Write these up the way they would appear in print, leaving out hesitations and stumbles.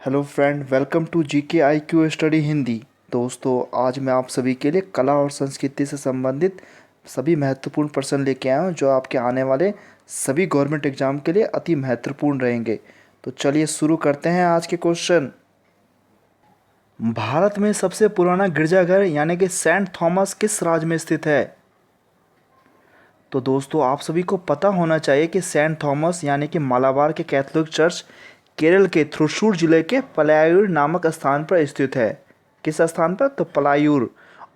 Hello friend, welcome to GK IQ study Hindi. दोस्तों, आज मैं आप सभी के लिए कला और संस्कृति से संबंधित सभी महत्वपूर्ण प्रश्न लेके आया हूँ जो आपके आने वाले सभी गवर्नमेंट एग्जाम के लिए अति महत्वपूर्ण रहेंगे। तो चलिए शुरू करते हैं आज के क्वेश्चन। भारत में सबसे पुराना गिरजाघर यानी कि सेंट थॉमस किस राज्य में स्थित है? तो दोस्तों, आप सभी को पता होना चाहिए कि सेंट थॉमस यानी कि मालाबार के कैथोलिक चर्च केरल के थ्रिशूर जिले के पलायूर नामक स्थान पर स्थित है। किस स्थान पर? तो पलायूर।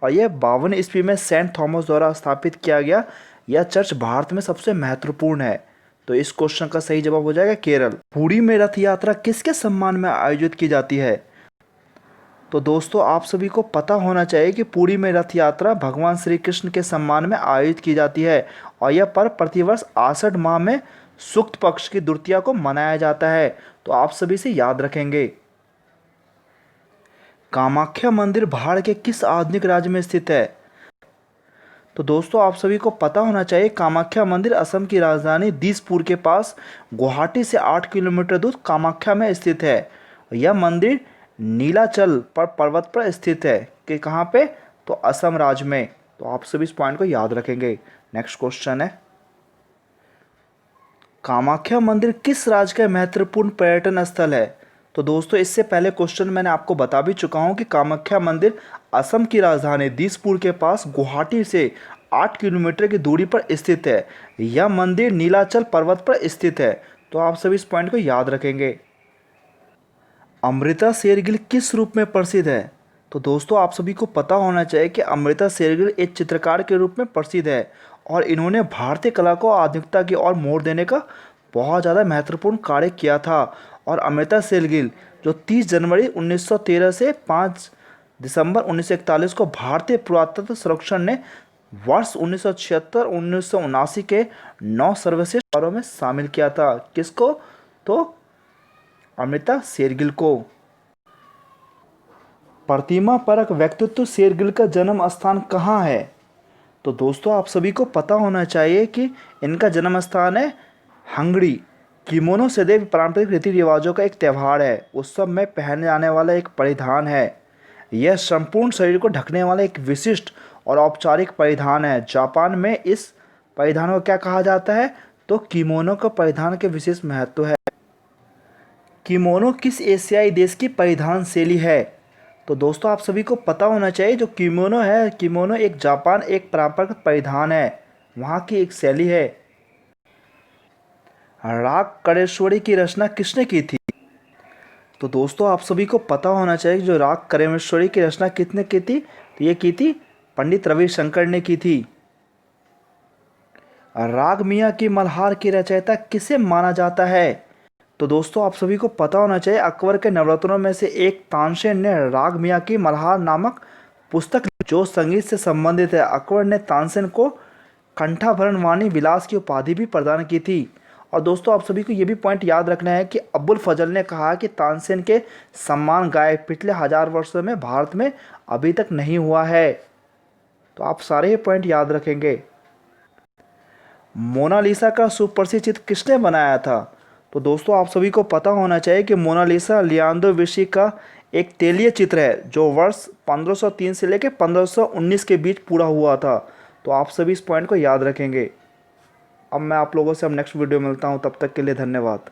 और यह 52 ईस्वी में सेंट थॉमस द्वारा स्थापित किया गया यह चर्च भारत में सबसे महत्वपूर्ण है। तो इस क्वेश्चन का सही जवाब हो जाएगा केरल। पुरी में रथ यात्रा किसके सम्मान में आयोजित की जाती है? तो दोस्तों, आप सभी को पता होना चाहिए कि पुरी में रथ यात्रा भगवान श्री कृष्ण के सम्मान में आयोजित की जाती है और यह पर्व प्रतिवर्ष आषाढ़ माह में शुक्ल पक्ष की द्वितीया को मनाया जाता है। तो आप सभी से याद रखेंगे। कामाख्या मंदिर भारत के किस आधुनिक राज्य में स्थित है? तो दोस्तों, आप सभी को पता होना चाहिए कामाख्या मंदिर असम की राजधानी दिसपुर के पास गुवाहाटी से 8 किलोमीटर दूर कामाख्या में स्थित है। यह मंदिर नीलाचल पर पर्वत पर स्थित है कि कहाँ पे? तो असम राज्य में। तो आप सभी इस पॉइंट को याद रखेंगे। नेक्स्ट क्वेश्चन है, कामाख्या मंदिर किस राज्य का महत्वपूर्ण पर्यटन स्थल है? तो दोस्तों, इससे पहले क्वेश्चन मैंने आपको बता भी चुका हूँ कि कामाख्या मंदिर असम की राजधानी दिसपुर के पास गुवाहाटी से 8 किलोमीटर की दूरी पर स्थित है। यह मंदिर नीलाचल पर्वत पर स्थित है। तो आप सभी इस पॉइंट को याद रखेंगे। अमृता शेरगिल किस रूप में प्रसिद्ध है? तो दोस्तों, आप सभी को पता होना चाहिए कि अमृता शेरगिल एक चित्रकार के रूप में प्रसिद्ध है और इन्होंने भारतीय कला को आधुनिकता की ओर मोड़ देने का बहुत ज़्यादा महत्वपूर्ण कार्य किया था। और अमृता शेरगिल जो 30 जनवरी 1913 से 5 दिसंबर 1941 को भारतीय पुरातत्व संरक्षण ने वर्ष 1976-1979 के 9 सर्वश्रेष्ठ कारों में शामिल किया था। किसको? तो अमृता शेरगिल को। प्रतिमा परक व्यक्तित्व शेरगिल का जन्म स्थान कहाँ है? तो दोस्तों, आप सभी को पता होना चाहिए कि इनका जन्म स्थान है हंगरी। किमोनो सदैव पारंपरिक रीति रिवाजों का एक त्यौहार है। उत्सव में पहने जाने वाला एक परिधान है। यह संपूर्ण शरीर को ढकने वाला एक विशिष्ट और औपचारिक परिधान है। जापान में इस परिधान को क्या कहा जाता है? तो किमोनो का परिधान के विशेष महत्व है। किमोनो किस एशियाई देश की परिधान शैली है? तो दोस्तों, आप सभी को पता होना चाहिए जो किमोनो है, किमोनो एक जापान एक पारंपरिक परिधान है, वहाँ की एक शैली है। राग करेश्वरी की रचना किसने की थी? तो दोस्तों, आप सभी को पता होना चाहिए जो राग करेश्वरी की रचना किसने की थी? तो ये की थी पंडित रविशंकर ने की थी। राग मियाँ की मल्हार की रचयिता किसे माना जाता है? तो दोस्तों, आप सभी को पता होना चाहिए अकबर के नवरत्नों में से एक तानसेन ने राग मियाँ की मल्हार नामक पुस्तक जो संगीत से संबंधित है। अकबर ने तानसेन को कंठाभरण वाणी विलास की उपाधि भी प्रदान की थी। और दोस्तों, आप सभी को ये भी पॉइंट याद रखना है कि अबुल फजल ने कहा कि तानसेन के सम्मान गायक पिछले 1000 वर्षों में भारत में अभी तक नहीं हुआ है। तो आप सारे ये पॉइंट याद रखेंगे। मोनालिसा का सुप्रसिद्ध चित्र किसने बनाया था? तो दोस्तों, आप सभी को पता होना चाहिए कि मोनालिसा लियोनार्दो विंची का एक तैलीय चित्र है जो वर्ष 1503 से लेकर 1519 के बीच पूरा हुआ था। तो आप सभी इस पॉइंट को याद रखेंगे। अब मैं आप लोगों से नेक्स्ट वीडियो मिलता हूँ, तब तक के लिए धन्यवाद।